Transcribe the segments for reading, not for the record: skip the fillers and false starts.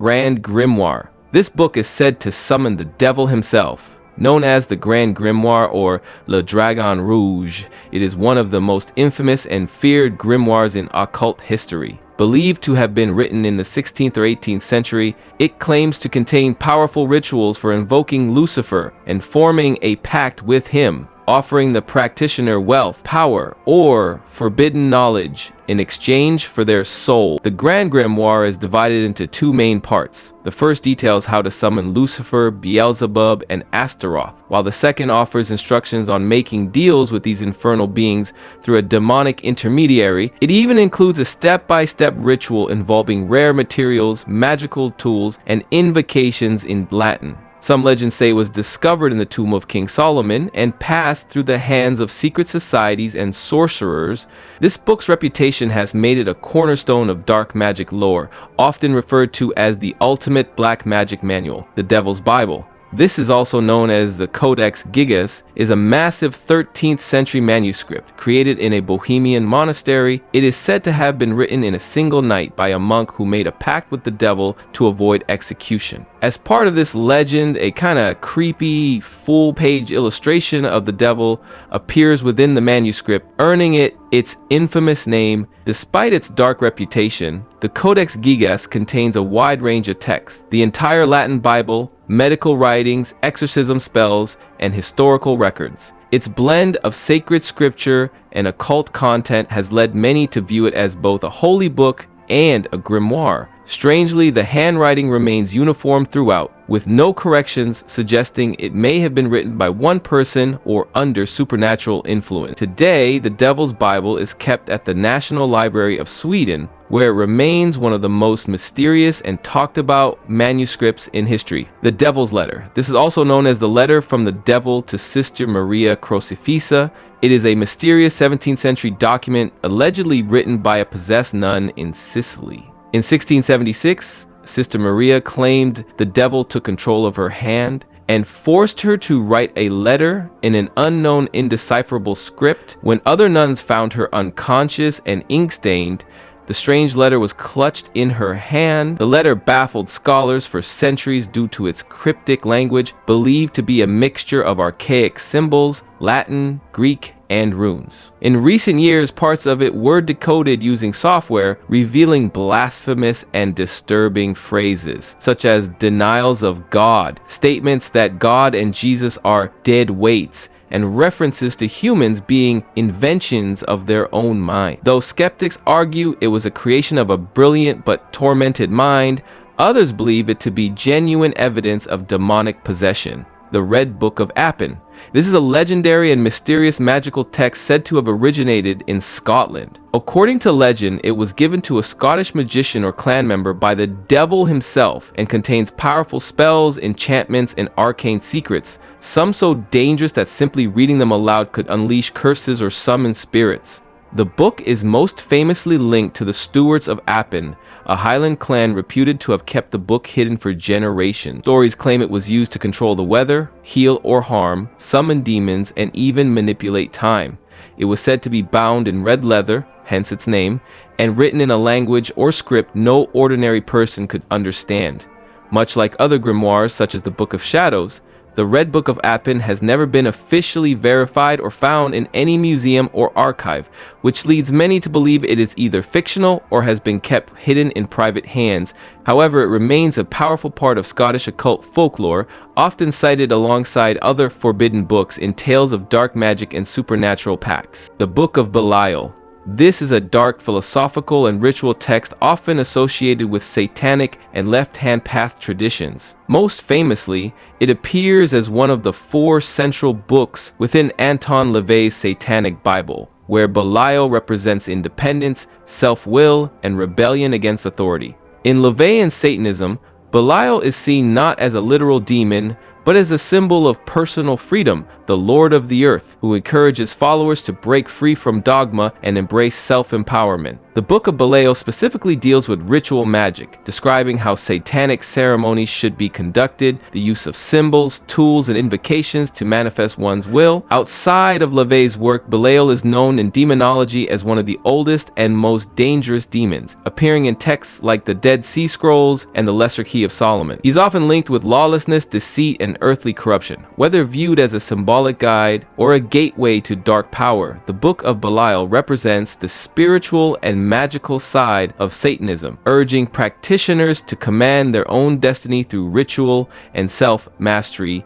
Grand Grimoire. This book is said to summon the devil himself. Known as the Grand Grimoire or Le Dragon Rouge, it is one of the most infamous and feared grimoires in occult history. Believed to have been written in the 16th or 18th century, it claims to contain powerful rituals for invoking Lucifer and forming a pact with him, offering the practitioner wealth, power, or forbidden knowledge in exchange for their soul. The Grand Grimoire is divided into two main parts. The first details how to summon Lucifer, Beelzebub, and Astaroth, while the second offers instructions on making deals with these infernal beings through a demonic intermediary. It even includes a step-by-step ritual involving rare materials, magical tools, and invocations in Latin. Some legends say it was discovered in the tomb of King Solomon and passed through the hands of secret societies and sorcerers. This book's reputation has made it a cornerstone of dark magic lore, often referred to as the ultimate black magic manual, the Devil's Bible. This is also known as the Codex Gigas, is a massive 13th century manuscript created in a Bohemian monastery. It is said to have been written in a single night by a monk who made a pact with the devil to avoid execution. As part of this legend, a kind of creepy full-page illustration of the devil appears within the manuscript, earning it its infamous name. Despite its dark reputation, the Codex Gigas contains a wide range of texts, the entire Latin Bible, medical writings, exorcism spells, and historical records. Its blend of sacred scripture and occult content has led many to view it as both a holy book and a grimoire. Strangely, the handwriting remains uniform throughout, with no corrections, suggesting it may have been written by one person or under supernatural influence. Today, the Devil's Bible is kept at the National Library of Sweden, where it remains one of the most mysterious and talked about manuscripts in history. The Devil's Letter. This is also known as the letter from the devil to Sister Maria Crucifissa. It is a mysterious 17th century document allegedly written by a possessed nun in Sicily. In 1676, Sister Maria claimed the devil took control of her hand and forced her to write a letter in an unknown indecipherable script. When other nuns found her unconscious and ink-stained, the strange letter was clutched in her hand. The letter baffled scholars for centuries due to its cryptic language, believed to be a mixture of archaic symbols, Latin, Greek, and runes. In recent years, parts of it were decoded using software, revealing blasphemous and disturbing phrases, such as denials of God, statements that God and Jesus are dead weights, and references to humans being inventions of their own mind. Though skeptics argue it was a creation of a brilliant but tormented mind, others believe it to be genuine evidence of demonic possession. The Red Book of Appin. This is a legendary and mysterious magical text said to have originated in Scotland. According to legend, it was given to a Scottish magician or clan member by the devil himself and contains powerful spells, enchantments, and arcane secrets, some so dangerous that simply reading them aloud could unleash curses or summon spirits. The book is most famously linked to the Stewards of Appin, a Highland clan reputed to have kept the book hidden for generations. Stories claim it was used to control the weather, heal or harm, summon demons, and even manipulate time. It was said to be bound in red leather, hence its name, and written in a language or script no ordinary person could understand. Much like other grimoires such as the Book of Shadows, the Red Book of Appin has never been officially verified or found in any museum or archive, which leads many to believe it is either fictional or has been kept hidden in private hands. However, it remains a powerful part of Scottish occult folklore, often cited alongside other forbidden books in tales of dark magic and supernatural pacts. The Book of Belial. This is a dark philosophical and ritual text often associated with satanic and left-hand path traditions. Most famously, it appears as one of the 4 central books within Anton LaVey's Satanic Bible, where Belial represents independence, self-will, and rebellion against authority. In LaVeyan Satanism, Belial is seen not as a literal demon, but as a symbol of personal freedom, the Lord of the Earth, who encourages followers to break free from dogma and embrace self-empowerment. The Book of Belial specifically deals with ritual magic, describing how satanic ceremonies should be conducted, the use of symbols, tools, and invocations to manifest one's will. Outside of LaVey's work, Belial is known in demonology as one of the oldest and most dangerous demons, appearing in texts like the Dead Sea Scrolls and the Lesser Key of Solomon. He's often linked with lawlessness, deceit, and earthly corruption. Whether viewed as a symbolic guide or a gateway to dark power, the Book of Belial represents the spiritual and magical side of Satanism, urging practitioners to command their own destiny through ritual and self-mastery.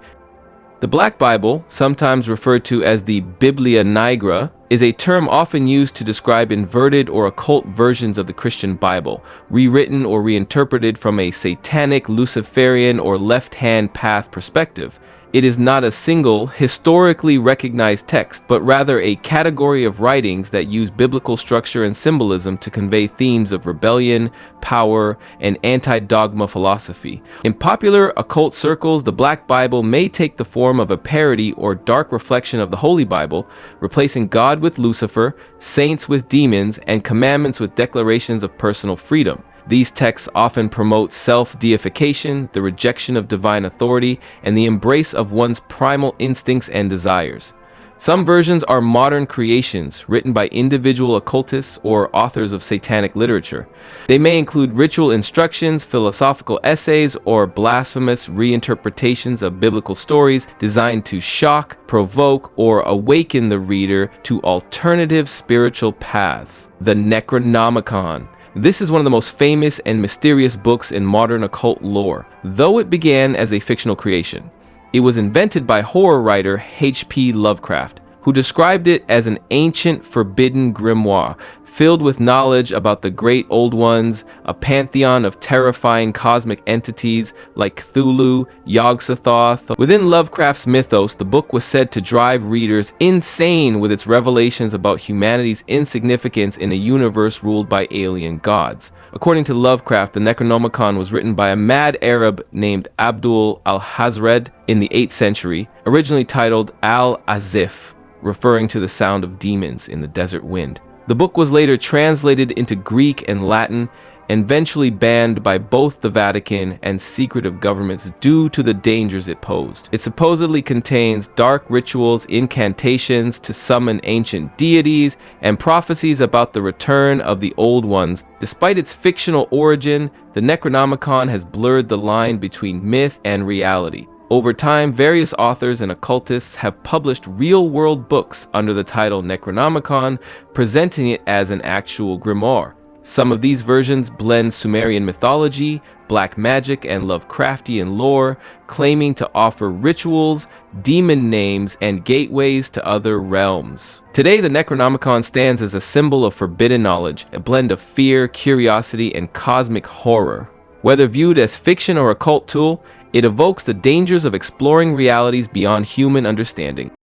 The Black Bible, sometimes referred to as the Biblia Nigra, is a term often used to describe inverted or occult versions of the Christian Bible, rewritten or reinterpreted from a satanic, Luciferian, or left-hand path perspective. It is not a single, historically recognized text, but rather a category of writings that use biblical structure and symbolism to convey themes of rebellion, power, and anti-dogma philosophy. In popular occult circles, the Black Bible may take the form of a parody or dark reflection of the Holy Bible, replacing God with Lucifer, saints with demons, and commandments with declarations of personal freedom. These texts often promote self-deification, the rejection of divine authority, and the embrace of one's primal instincts and desires. Some versions are modern creations written by individual occultists or authors of satanic literature. They may include ritual instructions, philosophical essays, or blasphemous reinterpretations of biblical stories designed to shock, provoke, or awaken the reader to alternative spiritual paths. The Necronomicon. This is one of the most famous and mysterious books in modern occult lore. Though it began as a fictional creation, it was invented by horror writer H.P. Lovecraft, who described it as an ancient, forbidden grimoire, filled with knowledge about the great old ones, a pantheon of terrifying cosmic entities like Cthulhu, Yog-Sothoth. Within Lovecraft's mythos, the book was said to drive readers insane with its revelations about humanity's insignificance in a universe ruled by alien gods. According to Lovecraft, the Necronomicon was written by a mad Arab named Abdul al-Hazred in the 8th century, originally titled Al-Azif, referring to the sound of demons in the desert wind. The book was later translated into Greek and Latin, and eventually banned by both the Vatican and secretive governments due to the dangers it posed. It supposedly contains dark rituals, incantations to summon ancient deities, and prophecies about the return of the Old Ones. Despite its fictional origin, the Necronomicon has blurred the line between myth and reality. Over time, various authors and occultists have published real-world books under the title Necronomicon, presenting it as an actual grimoire. Some of these versions blend Sumerian mythology, black magic, and Lovecraftian lore, claiming to offer rituals, demon names, and gateways to other realms. Today, the Necronomicon stands as a symbol of forbidden knowledge, a blend of fear, curiosity, and cosmic horror. Whether viewed as fiction or occult tool, it evokes the dangers of exploring realities beyond human understanding.